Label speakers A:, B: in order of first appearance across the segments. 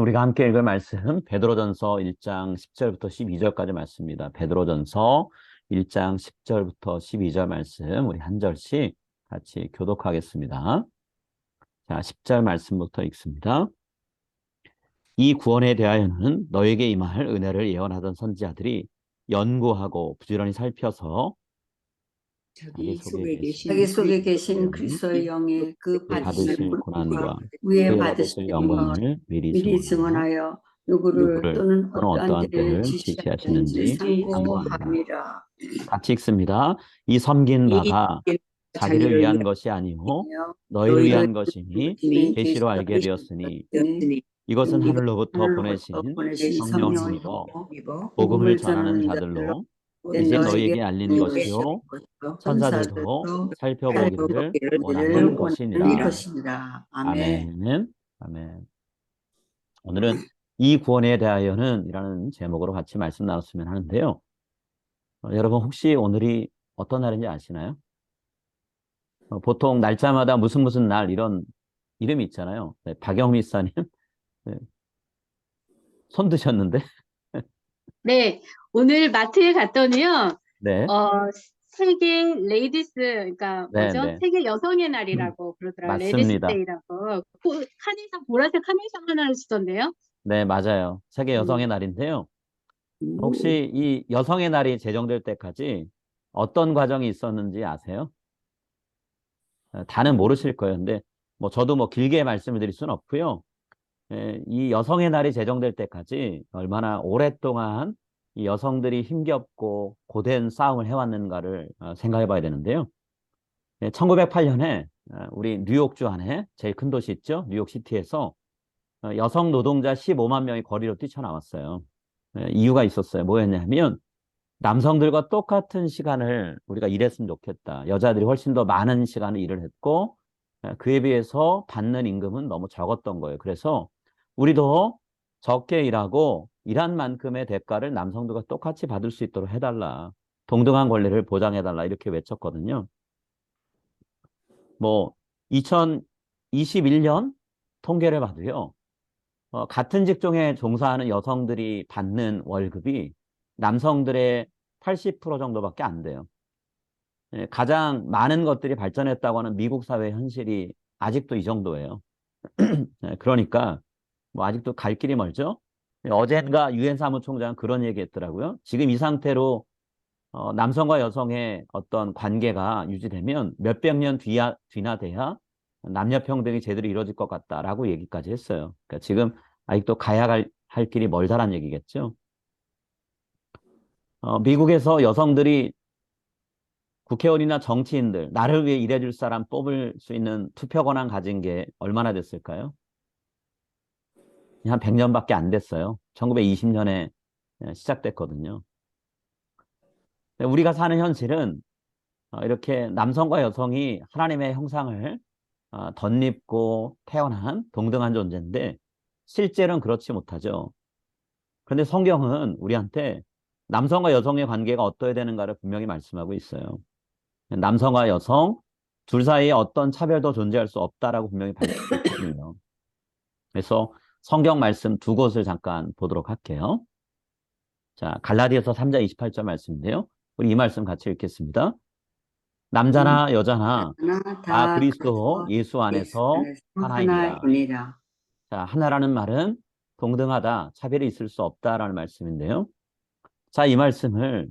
A: 우리가 함께 읽을 말씀 베드로전서 1장 10절부터 12절까지 말씀입니다. 베드로전서 1장 10절부터 12절 말씀 우리 한 절씩 같이 교독하겠습니다. 자, 10절 말씀부터 읽습니다. 이 구원에 대하여는 너에게 임할 은혜를 예언하던 선지자들이 연구하고 부지런히 살펴서
B: 자기 속에
C: 자기 속에 계신
A: 영이
C: 그리스도의 영의 그
A: 받으실 고난과
C: 위에
A: 그에
C: 받으실
A: 받으실
C: 영광을
A: 영광을 미리
C: 미리
A: 증언하여
C: 증언하여 누구를 또는 어떠한 때를
A: 지시하시는지
C: 상고함이라.
A: 같이 읽습니다. 이 섬긴 바가 자기를 위한 것이 아니요 너희를 위한 것이니 계시로 알게 되었으니 이것은 하늘로부터 보내신 성령이여 복음을 전하는 자들로 이제 너희에게 알린 것이요 천사들도 살펴보기를 원하는 것이니라. 아멘. 아멘. 오늘은 이 구원에 대하여는 이라는 제목으로 같이 말씀 나눴으면 하는데요. 여러분 혹시 오늘이 어떤 날인지 아시나요? 보통 날짜마다 무슨 날 이런 이름이 있잖아요. 네, 박영미 사님 네, 손 드셨는데
B: 네, 오늘 마트에 갔더니요.
A: 네,
B: 세계 레이디스, 그러니까
A: 네,
B: 뭐죠?
A: 네,
B: 세계 여성의 날이라고 그러더라고요. 레디스
A: 맞습니다.
B: 데이라고. 카네이션, 보라색 카네이션 하나를 주던데요.
A: 네, 맞아요. 세계 여성의 날인데요. 혹시 이 여성의 날이 제정될 때까지 어떤 과정이 있었는지 아세요? 다는 모르실 거예요. 근데 뭐 저도 뭐 길게 말씀을 드릴 수는 없고요. 이 여성의 날이 제정될 때까지 얼마나 오랫동안 이 여성들이 힘겹고 고된 싸움을 해왔는가를 생각해 봐야 되는데요. 1908년에 우리 뉴욕주 안에 제일 큰 도시 있죠? 뉴욕시티에서 여성 노동자 15만 명이 거리로 뛰쳐나왔어요. 이유가 있었어요. 뭐였냐면 남성들과 똑같은 시간을 우리가 일했으면 좋겠다. 여자들이 훨씬 더 많은 시간을 일을 했고 그에 비해서 받는 임금은 너무 적었던 거예요. 그래서 우리도 적게 일하고 일한 만큼의 대가를 남성들과 똑같이 받을 수 있도록 해달라. 동등한 권리를 보장해달라. 이렇게 외쳤거든요. 뭐 2021년 통계를 봐도요. 같은 직종에 종사하는 여성들이 받는 월급이 남성들의 80% 정도밖에 안 돼요. 가장 많은 것들이 발전했다고 하는 미국 사회 현실이 아직도 이 정도예요. 그러니까 뭐 아직도 갈 길이 멀죠. 어젠가 유엔 사무총장은 그런 얘기 했더라고요. 지금 이 상태로 남성과 여성의 어떤 관계가 유지되면 몇백 년 뒤나 돼야 남녀 평등이 제대로 이루어질 것 같다라고 얘기까지 했어요. 그러니까 지금 아직도 할 길이 멀다란 얘기겠죠. 미국에서 여성들이 국회의원이나 정치인들, 나를 위해 일해줄 사람 뽑을 수 있는 투표 권한 가진 게 얼마나 됐을까요? 한 100년밖에 안 됐어요. 1920년에 시작됐거든요. 우리가 사는 현실은 이렇게 남성과 여성이 하나님의 형상을 덧입고 태어난 동등한 존재인데 실제로는 그렇지 못하죠. 그런데 성경은 우리한테 남성과 여성의 관계가 어떠해야 되는가를 분명히 말씀하고 있어요. 남성과 여성 둘 사이에 어떤 차별도 존재할 수 없다라고 분명히 밝히고 있거든요. 그래서 성경 말씀 두 곳을 잠깐 보도록 할게요. 자, 갈라디아서 3장 28절 말씀인데요. 우리 이 말씀 같이 읽겠습니다. 남자나 여자나 다 그리스도 예수 안에서 하나이니라. 자, 하나라는 말은 동등하다, 차별이 있을 수 없다라는 말씀인데요. 자, 이 말씀을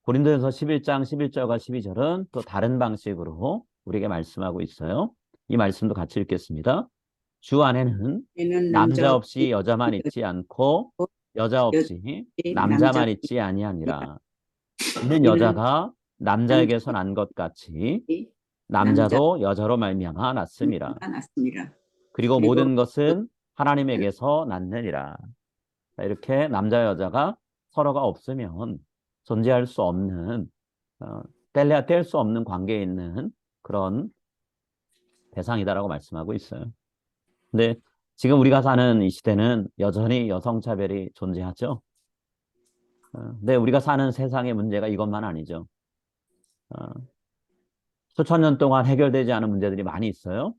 A: 고린도전서 11장 11절과 12절은 또 다른 방식으로 우리에게 말씀하고 있어요. 이 말씀도 같이 읽겠습니다. 주 안에는 남자 없이 여자만 있지 않고 여자 없이 남자만 있지 아니하니라. 이는 여자가 남자에게서 난 것 같이 남자도 여자로 말미암아 났음이라. 그리고 모든 것은 하나님에게서 났느니라. 이렇게 남자 여자가 서로가 없으면 존재할 수 없는 뗄래야 뗄 수 없는 관계에 있는 그런 대상이다라고 말씀하고 있어요. 근데 지금 우리가 사는 이 시대는 여전히 여성차별이 존재하죠. 근데 우리가 사는 세상의 문제가 이것만 아니죠. 수천 년 동안 해결되지 않은 문제들이 많이 있어요.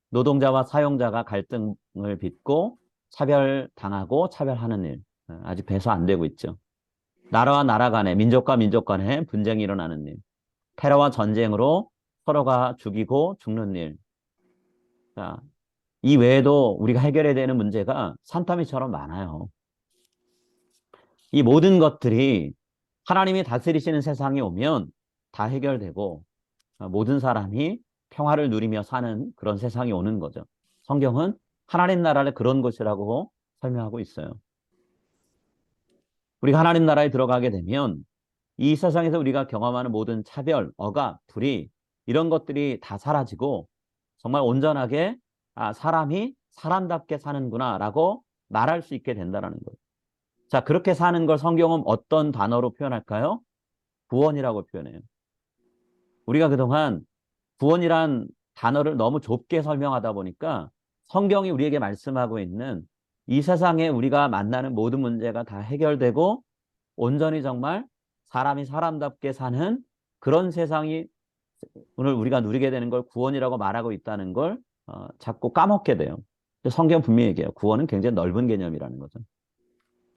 A: 노동자와 사용자가 갈등을 빚고 차별당하고 차별하는 일. 아직 배서 안 되고 있죠. 나라와 나라 간에, 민족과 민족 간에 분쟁이 일어나는 일. 테러와 전쟁으로 서로가 죽이고 죽는 일. 자, 이 외에도 우리가 해결해야 되는 문제가 산더미처럼 많아요. 이 모든 것들이 하나님이 다스리시는 세상에 오면 다 해결되고 모든 사람이 평화를 누리며 사는 그런 세상이 오는 거죠. 성경은 하나님 나라를 그런 곳이라고 설명하고 있어요. 우리가 하나님 나라에 들어가게 되면 이 세상에서 우리가 경험하는 모든 차별, 억압, 불의 이런 것들이 다 사라지고 정말 온전하게 사람이 사람답게 사는구나라고 말할 수 있게 된다는 거예요. 자, 그렇게 사는 걸 성경은 어떤 단어로 표현할까요? 구원이라고 표현해요. 우리가 그동안 구원이란 단어를 너무 좁게 설명하다 보니까 성경이 우리에게 말씀하고 있는 이 세상에 우리가 만나는 모든 문제가 다 해결되고 온전히 정말 사람이 사람답게 사는 그런 세상이 오늘 우리가 누리게 되는 걸 구원이라고 말하고 있다는 걸 자꾸 까먹게 돼요. 성경 분명히 얘기해요. 구원은 굉장히 넓은 개념이라는 거죠.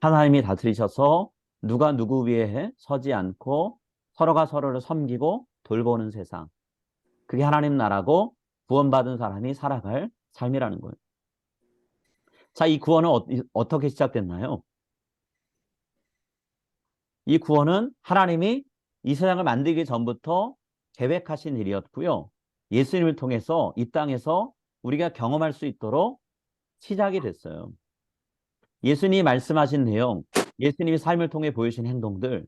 A: 하나님이 다스리셔서 누가 누구 위에 서지 않고 서로가 서로를 섬기고 돌보는 세상. 그게 하나님 나라고 구원받은 사람이 살아갈 삶이라는 거예요. 자, 이 구원은 어떻게 시작됐나요? 이 구원은 하나님이 이 세상을 만들기 전부터 계획하신 일이었고요. 예수님을 통해서 이 땅에서 우리가 경험할 수 있도록 시작이 됐어요. 예수님이 말씀하신 내용, 예수님이 삶을 통해 보이신 행동들,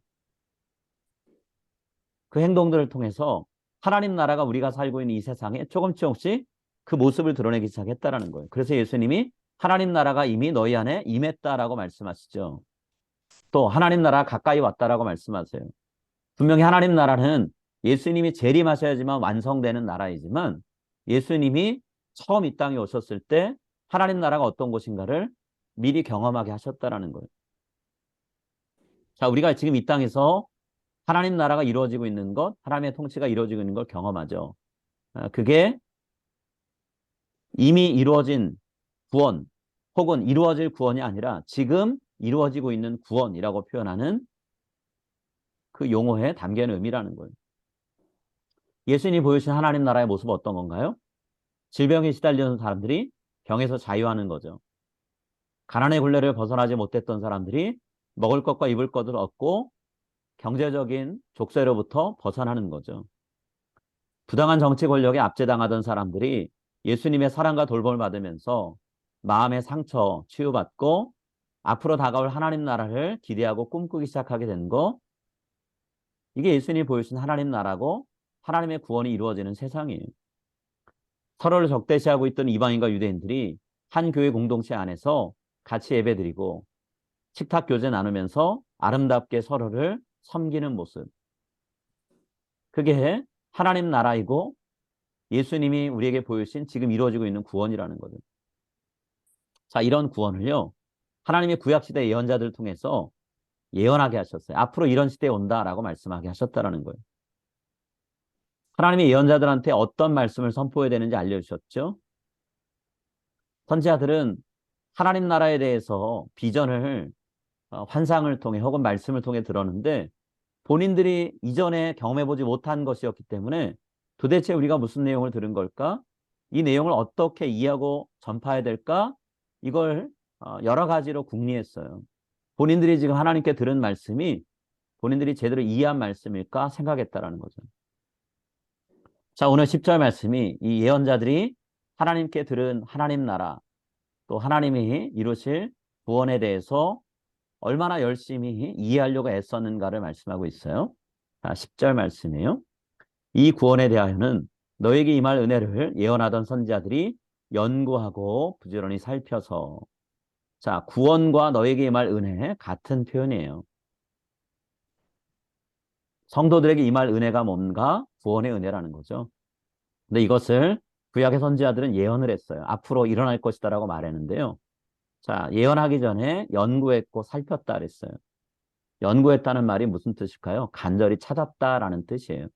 A: 그 행동들을 통해서 하나님 나라가 우리가 살고 있는 이 세상에 조금씩 그 모습을 드러내기 시작했다라는 거예요. 그래서 예수님이 하나님 나라가 이미 너희 안에 임했다라고 말씀하시죠. 또 하나님 나라가 가까이 왔다라고 말씀하세요. 분명히 하나님 나라는 예수님이 재림하셔야지만 완성되는 나라이지만 예수님이 처음 이 땅에 오셨을 때 하나님 나라가 어떤 곳인가를 미리 경험하게 하셨다라는 거예요. 자, 우리가 지금 이 땅에서 하나님 나라가 이루어지고 있는 것, 하나님의 통치가 이루어지고 있는 걸 경험하죠. 그게 이미 이루어진 구원 혹은 이루어질 구원이 아니라 지금 이루어지고 있는 구원이라고 표현하는 그 용어에 담겨있는 의미라는 거예요. 예수님이 보여주신 하나님 나라의 모습은 어떤 건가요? 질병에 시달리는 사람들이 병에서 자유하는 거죠. 가난의 굴레를 벗어나지 못했던 사람들이 먹을 것과 입을 것을 얻고 경제적인 족쇄로부터 벗어나는 거죠. 부당한 정치 권력에 압제당하던 사람들이 예수님의 사랑과 돌봄을 받으면서 마음의 상처 치유받고 앞으로 다가올 하나님 나라를 기대하고 꿈꾸기 시작하게 된 거, 이게 예수님이 보여주신 하나님 나라고 하나님의 구원이 이루어지는 세상이에요. 서로를 적대시하고 있던 이방인과 유대인들이 한 교회 공동체 안에서 같이 예배드리고 식탁 교제 나누면서 아름답게 서로를 섬기는 모습. 그게 하나님 나라이고 예수님이 우리에게 보여주신 지금 이루어지고 있는 구원이라는 거죠. 자, 이런 구원을요, 하나님의 구약시대 예언자들을 통해서 예언하게 하셨어요. 앞으로 이런 시대에 온다라고 말씀하게 하셨다라는 거예요. 하나님의 예언자들한테 어떤 말씀을 선포해야 되는지 알려주셨죠. 선지자들은 하나님 나라에 대해서 비전을 환상을 통해 혹은 말씀을 통해 들었는데 본인들이 이전에 경험해보지 못한 것이었기 때문에 도대체 우리가 무슨 내용을 들은 걸까? 이 내용을 어떻게 이해하고 전파해야 될까? 이걸 여러 가지로 궁리했어요. 본인들이 지금 하나님께 들은 말씀이 본인들이 제대로 이해한 말씀일까 생각했다라는 거죠. 자, 오늘 10절 말씀이 이 예언자들이 하나님께 들은 하나님 나라 또 하나님이 이루실 구원에 대해서 얼마나 열심히 이해하려고 애썼는가를 말씀하고 있어요. 자, 10절 말씀이에요. 이 구원에 대하여는 너에게 임할 은혜를 예언하던 선지자들이 연구하고 부지런히 살펴서. 자, 구원과 너에게 임할 은혜 같은 표현이에요. 성도들에게 임할 은혜가 뭔가? 구원의 은혜라는 거죠. 근데 이것을 구약의 선지자들은 예언을 했어요. 앞으로 일어날 것이다라고 말했는데요. 자, 예언하기 전에 연구했고 살폈다 그랬어요. 연구했다는 말이 무슨 뜻일까요? 간절히 찾았다라는 뜻이에요.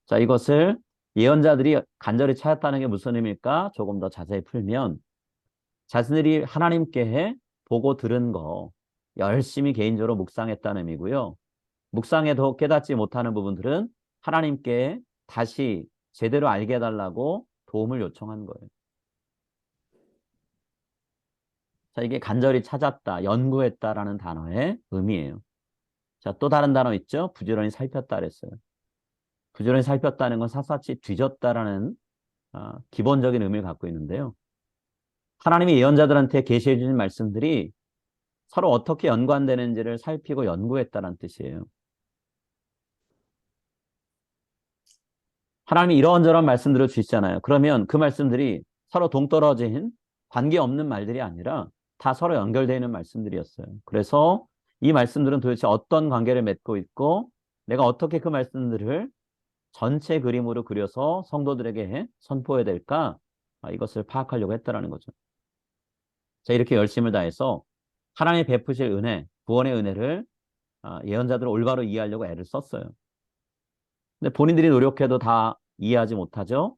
A: 자, 이것을 예언자들이 간절히 찾았다는 게 무슨 의미일까? 조금 더 자세히 풀면 자신들이 하나님께 보고 들은 거 열심히 개인적으로 묵상했다는 의미고요. 묵상해도 깨닫지 못하는 부분들은 하나님께 다시 제대로 알게 해달라고 도움을 요청한 거예요. 자, 이게 간절히 찾았다, 연구했다라는 단어의 의미예요. 자, 또 다른 단어 있죠? 부지런히 살폈다 그랬어요. 부지런히 살폈다는 건 샅샅이 뒤졌다라는 기본적인 의미를 갖고 있는데요. 하나님이 예언자들한테 계시해 주신 말씀들이 서로 어떻게 연관되는지를 살피고 연구했다는 뜻이에요. 하나님이 이런저런 말씀들을 주시잖아요. 그러면 그 말씀들이 서로 동떨어진 관계없는 말들이 아니라 다 서로 연결되어 있는 말씀들이었어요. 그래서 이 말씀들은 도대체 어떤 관계를 맺고 있고 내가 어떻게 그 말씀들을 전체 그림으로 그려서 성도들에게 선포해야 될까? 이것을 파악하려고 했다라는 거죠. 자, 이렇게 열심을 다해서 하나님이 베푸실 은혜, 구원의 은혜를 예언자들을 올바로 이해하려고 애를 썼어요. 근데 본인들이 노력해도 다 이해하지 못하죠.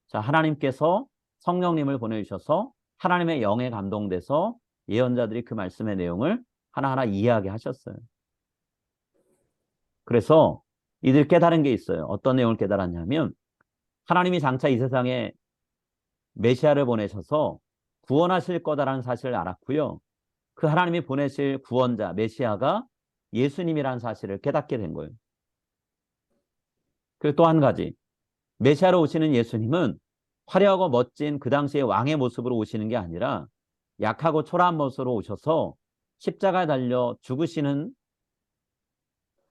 A: 자, 하나님께서 성령님을 보내주셔서 하나님의 영에 감동돼서 예언자들이 그 말씀의 내용을 하나하나 이해하게 하셨어요. 그래서 이들 깨달은 게 있어요. 어떤 내용을 깨달았냐면 하나님이 장차 이 세상에 메시아를 보내셔서 구원하실 거다라는 사실을 알았고요. 그 하나님이 보내실 구원자, 메시아가 예수님이라는 사실을 깨닫게 된 거예요. 그리고 또 한 가지, 메시아로 오시는 예수님은 화려하고 멋진 그 당시의 왕의 모습으로 오시는 게 아니라 약하고 초라한 모습으로 오셔서 십자가에 달려 죽으시는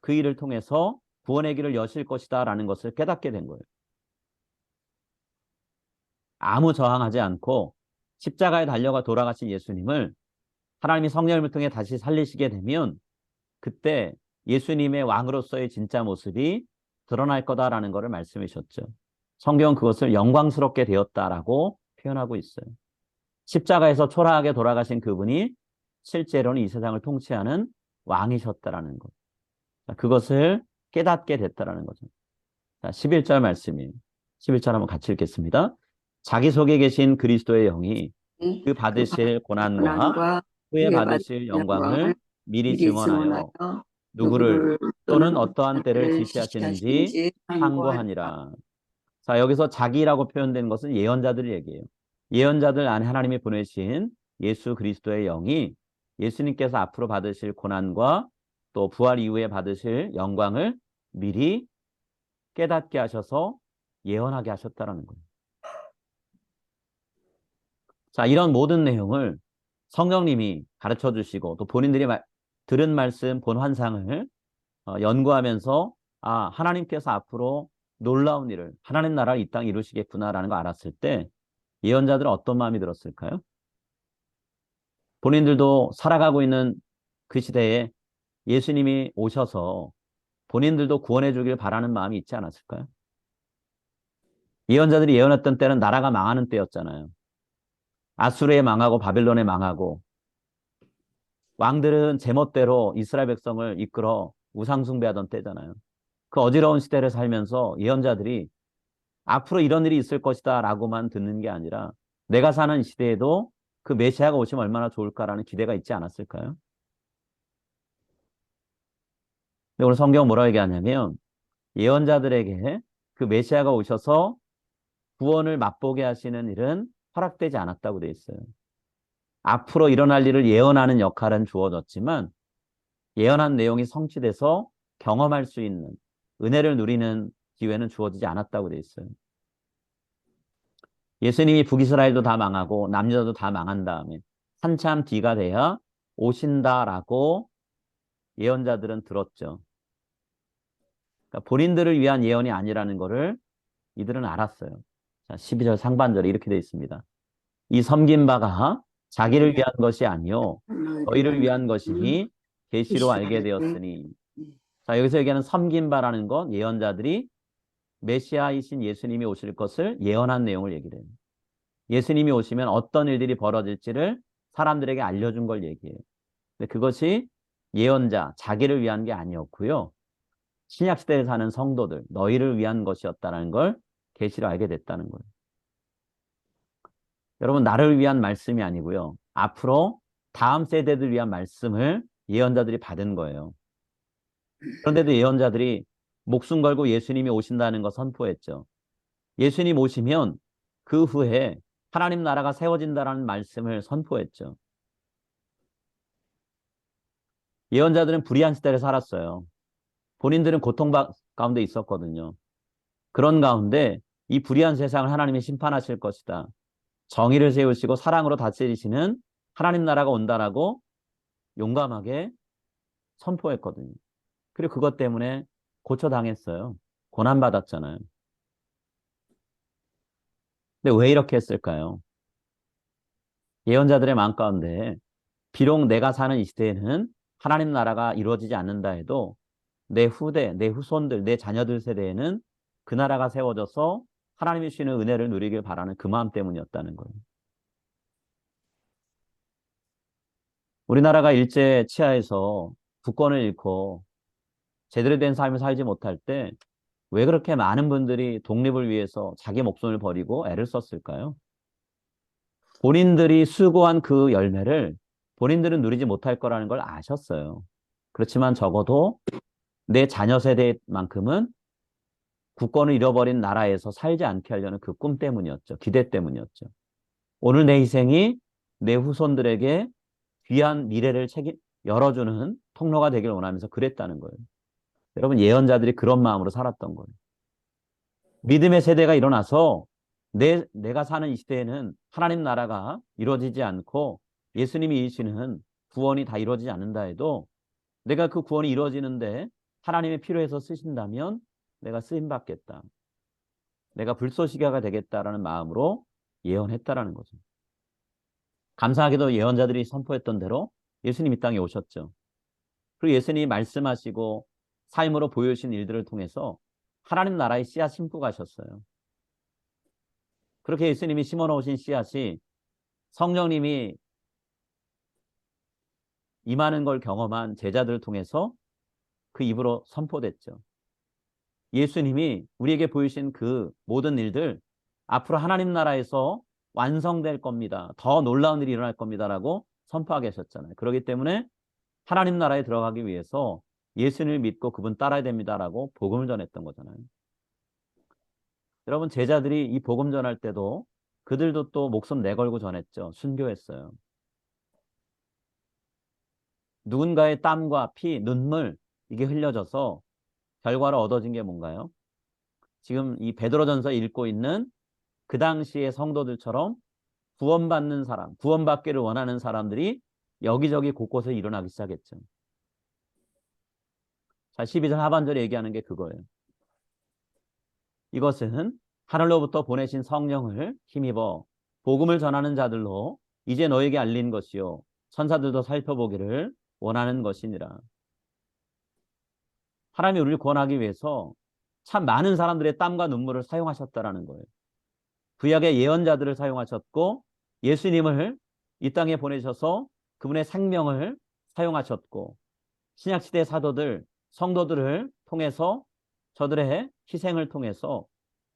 A: 그 일을 통해서 구원의 길을 여실 것이다 라는 것을 깨닫게 된 거예요. 아무 저항하지 않고 십자가에 달려가 돌아가신 예수님을 하나님이 성령을 통해 다시 살리시게 되면 그때 예수님의 왕으로서의 진짜 모습이 드러날 거다라는 것을 말씀해 주셨죠. 성경은 그것을 영광스럽게 되었다라고 표현하고 있어요. 십자가에서 초라하게 돌아가신 그분이 실제로는 이 세상을 통치하는 왕이셨다라는 것. 그것을 깨닫게 됐다라는 거죠. 자, 11절 말씀이에요. 11절 한번 같이 읽겠습니다. 자기 속에 계신 그리스도의 영이 그 받으실 고난과 후에 받으실 영광을 미리 증언하여 누구를 또는 어떠한 때를 지시하시는지 상고하니라. 자, 여기서 자기라고 표현된 것은 예언자들 얘기예요. 예언자들 안에 하나님이 보내신 예수 그리스도의 영이 예수님께서 앞으로 받으실 고난과 또 부활 이후에 받으실 영광을 미리 깨닫게 하셔서 예언하게 하셨다라는 거예요. 자, 이런 모든 내용을 성령님이 가르쳐 주시고 또 본인들이 들은 말씀, 본 환상을 연구하면서 하나님께서 앞으로 놀라운 일을 하나님 나라를 이 땅에 이루시겠구나라는 걸 알았을 때 예언자들은 어떤 마음이 들었을까요? 본인들도 살아가고 있는 그 시대에 예수님이 오셔서 본인들도 구원해 주길 바라는 마음이 있지 않았을까요? 예언자들이 예언했던 때는 나라가 망하는 때였잖아요. 아수르에 망하고 바벨론에 망하고 왕들은 제멋대로 이스라엘 백성을 이끌어 우상숭배하던 때잖아요. 그 어지러운 시대를 살면서 예언자들이 앞으로 이런 일이 있을 것이다 라고만 듣는 게 아니라 내가 사는 이 시대에도 그 메시아가 오시면 얼마나 좋을까라는 기대가 있지 않았을까요? 근데 오늘 성경 뭐라고 얘기하냐면 예언자들에게 그 메시아가 오셔서 구원을 맛보게 하시는 일은 허락되지 않았다고 돼 있어요. 앞으로 일어날 일을 예언하는 역할은 주어졌지만 예언한 내용이 성취돼서 경험할 수 있는 은혜를 누리는 기회는 주어지지 않았다고 돼 있어요. 예수님이 북이스라엘도 다 망하고 남유다도 다 망한 다음에 한참 뒤가 돼야 오신다라고 예언자들은 들었죠. 그러니까 본인들을 위한 예언이 아니라는 것을 이들은 알았어요. 자, 12절 상반절에 이렇게 되어 있습니다. 이 섬긴 바가 자기를 위한 것이 아니요 너희를 위한 것이니 계시로 알게 되었으니. 자, 여기서 얘기하는 섬긴 바라는 건 예언자들이 메시아이신 예수님이 오실 것을 예언한 내용을 얘기를 해요. 예수님이 오시면 어떤 일들이 벌어질지를 사람들에게 알려준 걸 얘기해요. 근데 그것이 예언자, 자기를 위한 게 아니었고요. 신약시대에 사는 성도들, 너희를 위한 것이었다는 걸 계시로 알게 됐다는 거예요. 여러분, 나를 위한 말씀이 아니고요. 앞으로 다음 세대들 위한 말씀을 예언자들이 받은 거예요. 그런데도 예언자들이 목숨 걸고 예수님이 오신다는 거 선포했죠. 예수님 오시면 그 후에 하나님 나라가 세워진다라는 말씀을 선포했죠. 예언자들은 불의한 시대를 살았어요. 본인들은 고통 가운데 있었거든요. 그런 가운데 이 불의한 세상을 하나님이 심판하실 것이다. 정의를 세우시고 사랑으로 다스리시는 하나님 나라가 온다라고 용감하게 선포했거든요. 그리고 그것 때문에 고쳐당했어요. 고난받았잖아요. 근데 왜 이렇게 했을까요? 예언자들의 마음 가운데 비록 내가 사는 이 시대에는 하나님 나라가 이루어지지 않는다 해도 내 후대, 내 후손들, 내 자녀들 세대에는 그 나라가 세워져서 하나님이 주시는 은혜를 누리길 바라는 그 마음 때문이었다는 거예요. 우리나라가 일제 치하에서 주권을 잃고 제대로 된 삶을 살지 못할 때 왜 그렇게 많은 분들이 독립을 위해서 자기 목숨을 버리고 애를 썼을까요? 본인들이 수고한 그 열매를 본인들은 누리지 못할 거라는 걸 아셨어요. 그렇지만 적어도 내 자녀 세대만큼은 국권을 잃어버린 나라에서 살지 않게 하려는 그 꿈 때문이었죠. 기대 때문이었죠. 오늘 내 희생이 내 후손들에게 귀한 미래를 열어주는 통로가 되길 원하면서 그랬다는 거예요. 여러분, 예언자들이 그런 마음으로 살았던 거예요. 믿음의 세대가 일어나서 내가 사는 이 시대에는 하나님 나라가 이루어지지 않고 예수님이 이루시는 구원이 다 이루어지지 않는다 해도 내가 그 구원이 이루어지는데 하나님의 필요해서 쓰신다면 내가 쓰임받겠다. 내가 불쏘시개가 되겠다라는 마음으로 예언했다라는 거죠. 감사하게도 예언자들이 선포했던 대로 예수님 이 땅에 오셨죠. 그리고 예수님이 말씀하시고 삶으로 보여주신 일들을 통해서 하나님 나라의 씨앗 심고 가셨어요. 그렇게 예수님이 심어놓으신 씨앗이 성령님이 임하는 걸 경험한 제자들을 통해서 그 입으로 선포됐죠. 예수님이 우리에게 보이신 그 모든 일들 앞으로 하나님 나라에서 완성될 겁니다. 더 놀라운 일이 일어날 겁니다라고 선포하게 하셨잖아요. 그렇기 때문에 하나님 나라에 들어가기 위해서 예수님을 믿고 그분 따라야 됩니다라고 복음을 전했던 거잖아요. 여러분, 제자들이 이 복음 전할 때도 그들도 또 목숨 내걸고 전했죠. 순교했어요. 누군가의 땀과 피, 눈물 이게 흘려져서 결과로 얻어진 게 뭔가요? 지금 이 베드로전서 읽고 있는 그 당시의 성도들처럼 구원받는 사람, 구원받기를 원하는 사람들이 여기저기 곳곳에 일어나기 시작했죠. 자, 12절 하반절에 얘기하는 게 그거예요. 이것은 하늘로부터 보내신 성령을 힘입어 복음을 전하는 자들로 이제 너에게 알린 것이요 천사들도 살펴보기를 원하는 것이니라. 하나님이 우리를 구원하기 위해서 참 많은 사람들의 땀과 눈물을 사용하셨다라는 거예요. 구약의 예언자들을 사용하셨고 예수님을 이 땅에 보내셔서 그분의 생명을 사용하셨고 신약시대 사도들, 성도들을 통해서 저들의 희생을 통해서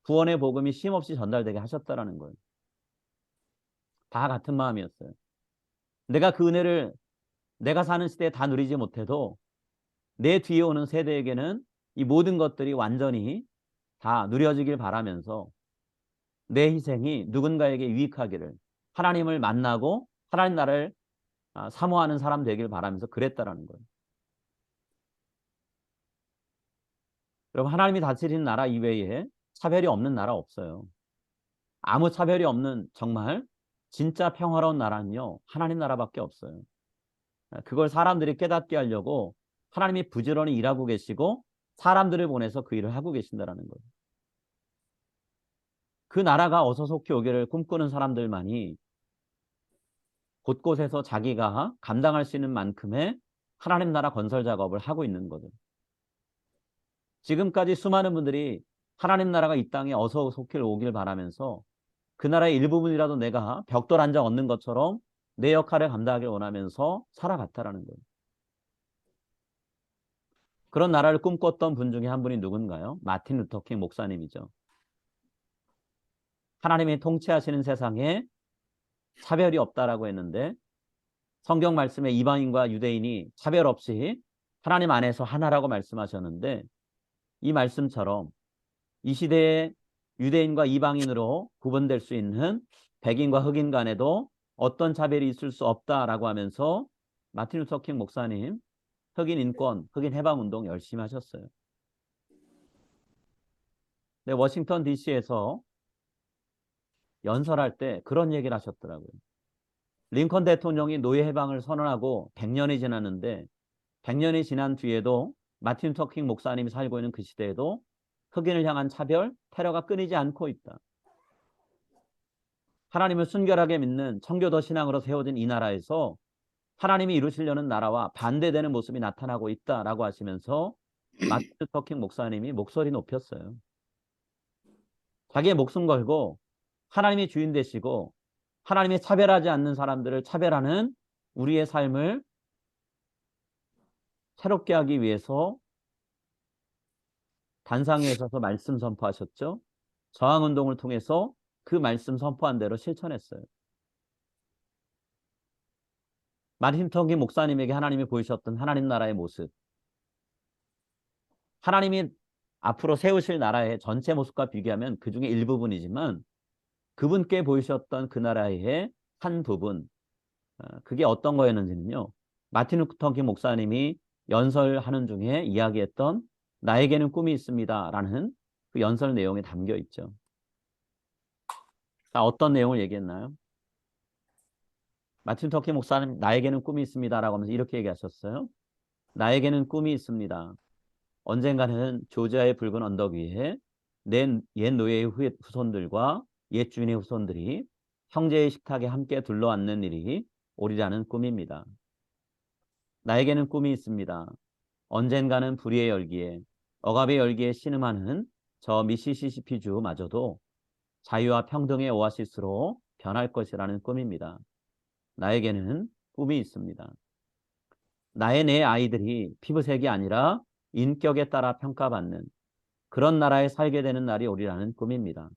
A: 구원의 복음이 쉼없이 전달되게 하셨다라는 거예요. 다 같은 마음이었어요. 내가 그 은혜를 내가 사는 시대에 다 누리지 못해도 내 뒤에 오는 세대에게는 이 모든 것들이 완전히 다 누려지길 바라면서 내 희생이 누군가에게 유익하기를 하나님을 만나고 하나님 나라를 사모하는 사람 되길 바라면서 그랬다라는 거예요. 여러분, 하나님이 다스리는 나라 이외에 차별이 없는 나라 없어요. 아무 차별이 없는 정말 진짜 평화로운 나라는요, 하나님 나라밖에 없어요. 그걸 사람들이 깨닫게 하려고 하나님이 부지런히 일하고 계시고 사람들을 보내서 그 일을 하고 계신다라는 거예요. 그 나라가 어서 속히 오기를 꿈꾸는 사람들만이 곳곳에서 자기가 감당할 수 있는 만큼의 하나님 나라 건설 작업을 하고 있는 거죠. 지금까지 수많은 분들이 하나님 나라가 이 땅에 어서 속히 오길 바라면서 그 나라의 일부분이라도 내가 벽돌 한 장 얻는 것처럼 내 역할을 감당하길 원하면서 살아갔다라는 거예요. 그런 나라를 꿈꿨던 분 중에 한 분이 누군가요? 마틴 루터킹 목사님이죠. 하나님이 통치하시는 세상에 차별이 없다라고 했는데 성경 말씀에 이방인과 유대인이 차별 없이 하나님 안에서 하나라고 말씀하셨는데 이 말씀처럼 이 시대에 유대인과 이방인으로 구분될 수 있는 백인과 흑인 간에도 어떤 차별이 있을 수 없다라고 하면서 마틴 루터 킹 목사님 흑인 인권, 흑인 해방 운동 열심히 하셨어요. 네, 워싱턴 DC에서 연설할 때 그런 얘기를 하셨더라고요. 링컨 대통령이 노예 해방을 선언하고 100년이 지났는데 100년이 지난 뒤에도 마틴 루터 킹 목사님이 살고 있는 그 시대에도 흑인을 향한 차별, 테러가 끊이지 않고 있다. 하나님을 순결하게 믿는 청교도 신앙으로 세워진 이 나라에서 하나님이 이루시려는 나라와 반대되는 모습이 나타나고 있다라고 하시면서 마틴 루터 킹 목사님이 목소리 높였어요. 자기의 목숨 걸고 하나님이 주인 되시고 하나님이 차별하지 않는 사람들을 차별하는 우리의 삶을 새롭게 하기 위해서 단상에 서서 말씀 선포하셨죠. 저항운동을 통해서 그 말씀 선포한 대로 실천했어요. 마틴 루터 킹 목사님에게 하나님이 보이셨던 하나님 나라의 모습, 하나님이 앞으로 세우실 나라의 전체 모습과 비교하면 그 중에 일부분이지만 그분께 보이셨던 그 나라의 한 부분, 그게 어떤 거였는지는요. 마틴 루터 킹 목사님이 연설하는 중에 이야기했던 나에게는 꿈이 있습니다 라는 그 연설 내용에 담겨 있죠. 자, 어떤 내용을 얘기했나요? 마틴 루터 킹 목사님 나에게는 꿈이 있습니다 라고 하면서 이렇게 얘기하셨어요. 나에게는 꿈이 있습니다. 언젠가는 조지아의 붉은 언덕 위에 옛 노예의 후손들과 옛 주인의 후손들이 형제의 식탁에 함께 둘러앉는 일이 오리라는 꿈입니다. 나에게는 꿈이 있습니다. 언젠가는 불의의 열기에 억압의 열기에 신음하는 저 미시시시피주마저도 자유와 평등의 오아시스로 변할 것이라는 꿈입니다. 나에게는 꿈이 있습니다. 나의 내 아이들이 피부색이 아니라 인격에 따라 평가받는 그런 나라에 살게 되는 날이 오리라는 꿈입니다.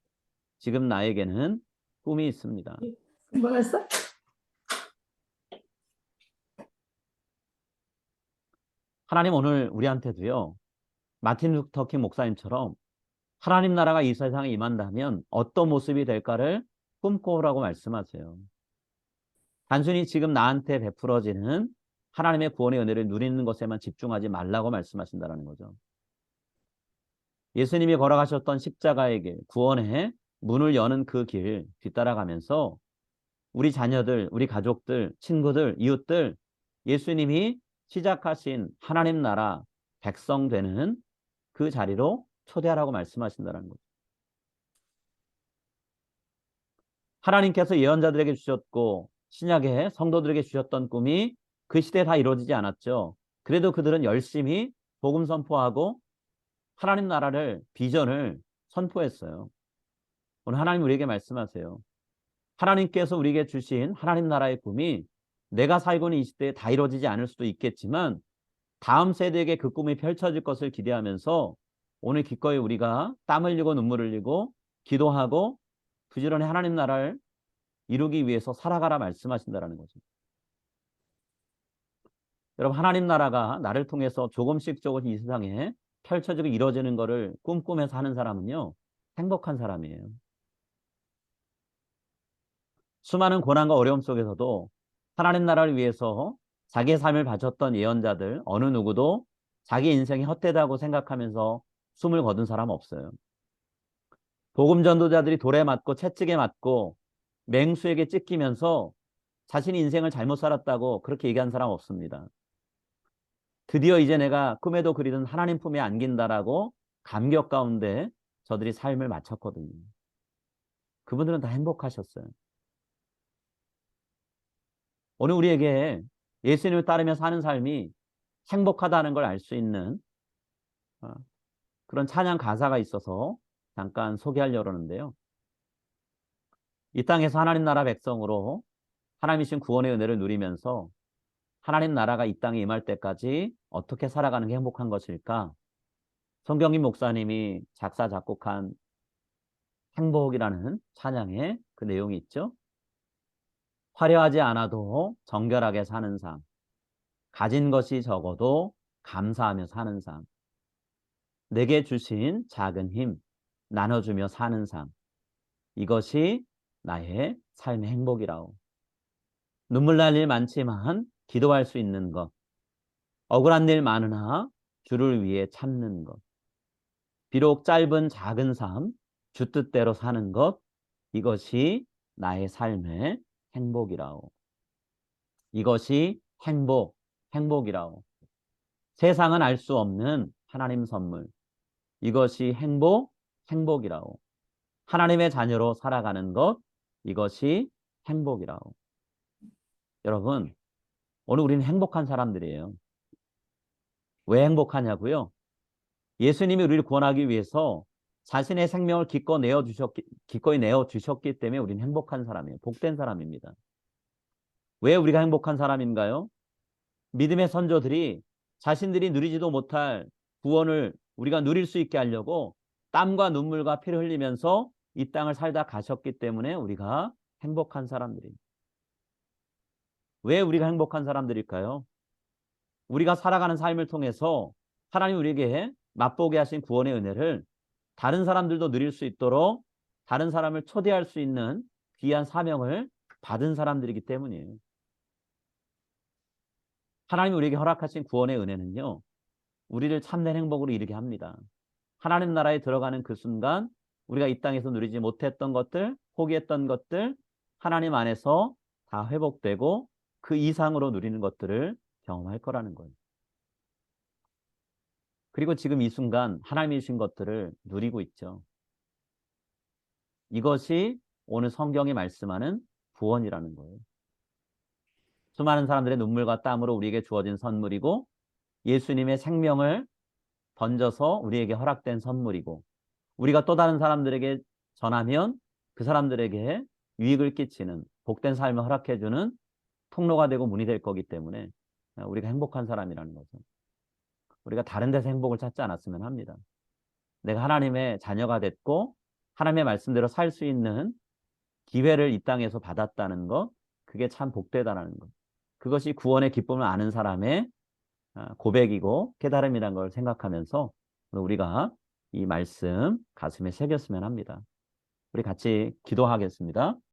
A: 지금 나에게는 꿈이 있습니다.
C: 뭐였어?
A: 하나님 오늘 우리한테도요. 마틴 루터 킹 목사님처럼 하나님 나라가 이 세상에 임한다면 어떤 모습이 될까를 꿈꿔오라고 말씀하세요. 단순히 지금 나한테 베풀어지는 하나님의 구원의 은혜를 누리는 것에만 집중하지 말라고 말씀하신다는 거죠. 예수님이 걸어가셨던 십자가의 길, 구원의 문을 여는 그 길 뒤따라가면서 우리 자녀들, 우리 가족들, 친구들, 이웃들 예수님이 시작하신 하나님 나라 백성 되는 그 자리로 초대하라고 말씀하신다는 거죠. 하나님께서 예언자들에게 주셨고 신약의 성도들에게 주셨던 꿈이 그 시대에 다 이루어지지 않았죠. 그래도 그들은 열심히 복음 선포하고 하나님 나라를 비전을 선포했어요. 오늘 하나님 우리에게 말씀하세요. 하나님께서 우리에게 주신 하나님 나라의 꿈이 내가 살고 있는 이 시대에 다 이루어지지 않을 수도 있겠지만 다음 세대에게 그 꿈이 펼쳐질 것을 기대하면서 오늘 기꺼이 우리가 땀 흘리고 눈물 흘리고 기도하고 부지런히 하나님 나라를 이루기 위해서 살아가라 말씀하신다는 거죠. 여러분 하나님 나라가 나를 통해서 조금씩 이 세상에 펼쳐지고 이루어지는 것을 꿈꾸면서 하는 사람은요. 행복한 사람이에요. 수많은 고난과 어려움 속에서도 하나님 나라를 위해서 자기의 삶을 바쳤던 예언자들 어느 누구도 자기 인생이 헛되다고 생각하면서 숨을 거둔 사람 없어요. 복음 전도자들이 돌에 맞고 채찍에 맞고 맹수에게 찢기면서 자신이 인생을 잘못 살았다고 그렇게 얘기한 사람 없습니다. 드디어 이제 내가 꿈에도 그리던 하나님 품에 안긴다라고 감격 가운데 저들이 삶을 마쳤거든요. 그분들은 다 행복하셨어요. 오늘 우리에게 예수님을 따르며 사는 삶이 행복하다는 걸 알 수 있는 그런 찬양 가사가 있어서 잠깐 소개하려고 하는데요. 이 땅에서 하나님 나라 백성으로 하나님이신 구원의 은혜를 누리면서 하나님 나라가 이 땅에 임할 때까지 어떻게 살아가는 게 행복한 것일까? 성경임 목사님이 작사 작곡한 행복이라는 찬양의 그 내용이 있죠. 화려하지 않아도 정결하게 사는 삶, 가진 것이 적어도 감사하며 사는 삶, 내게 주신 작은 힘 나눠주며 사는 삶, 이것이 나의 삶의 행복이라오. 눈물 날 일 많지만 기도할 수 있는 것, 억울한 일 많으나 주를 위해 참는 것, 비록 짧은 작은 삶, 주 뜻대로 사는 것, 이것이 나의 삶의 행복이라오. 이것이 행복이라오. 세상은 알 수 없는 하나님 선물. 이것이 행복이라오. 하나님의 자녀로 살아가는 것, 이것이 행복이라오. 여러분, 오늘 우리는 행복한 사람들이에요. 왜 행복하냐고요? 예수님이 우리를 구원하기 위해서 자신의 생명을 기꺼이 내어주셨기 때문에 우리는 행복한 사람이에요. 복된 사람입니다. 왜 우리가 행복한 사람인가요? 믿음의 선조들이 자신들이 누리지도 못할 구원을 우리가 누릴 수 있게 하려고 땀과 눈물과 피를 흘리면서 이 땅을 살다 가셨기 때문에 우리가 행복한 사람들입니다. 왜 우리가 행복한 사람들일까요? 우리가 살아가는 삶을 통해서 하나님 우리에게 맛보게 하신 구원의 은혜를 다른 사람들도 누릴 수 있도록 다른 사람을 초대할 수 있는 귀한 사명을 받은 사람들이기 때문이에요. 하나님이 우리에게 허락하신 구원의 은혜는요, 우리를 참된 행복으로 이르게 합니다. 하나님 나라에 들어가는 그 순간 우리가 이 땅에서 누리지 못했던 것들, 포기했던 것들, 하나님 안에서 다 회복되고 그 이상으로 누리는 것들을 경험할 거라는 거예요. 그리고 지금 이 순간 하나님이 주신 것들을 누리고 있죠. 이것이 오늘 성경이 말씀하는 구원이라는 거예요. 수많은 사람들의 눈물과 땀으로 우리에게 주어진 선물이고 예수님의 생명을 던져서 우리에게 허락된 선물이고 우리가 또 다른 사람들에게 전하면 그 사람들에게 유익을 끼치는 복된 삶을 허락해주는 통로가 되고 문이 될 거기 때문에 우리가 행복한 사람이라는 거죠. 우리가 다른 데서 행복을 찾지 않았으면 합니다. 내가 하나님의 자녀가 됐고 하나님의 말씀대로 살 수 있는 기회를 이 땅에서 받았다는 것, 그게 참 복되다라는 것. 그것이 구원의 기쁨을 아는 사람의 고백이고 깨달음이라는 걸 생각하면서 우리가 이 말씀 가슴에 새겼으면 합니다. 우리 같이 기도하겠습니다.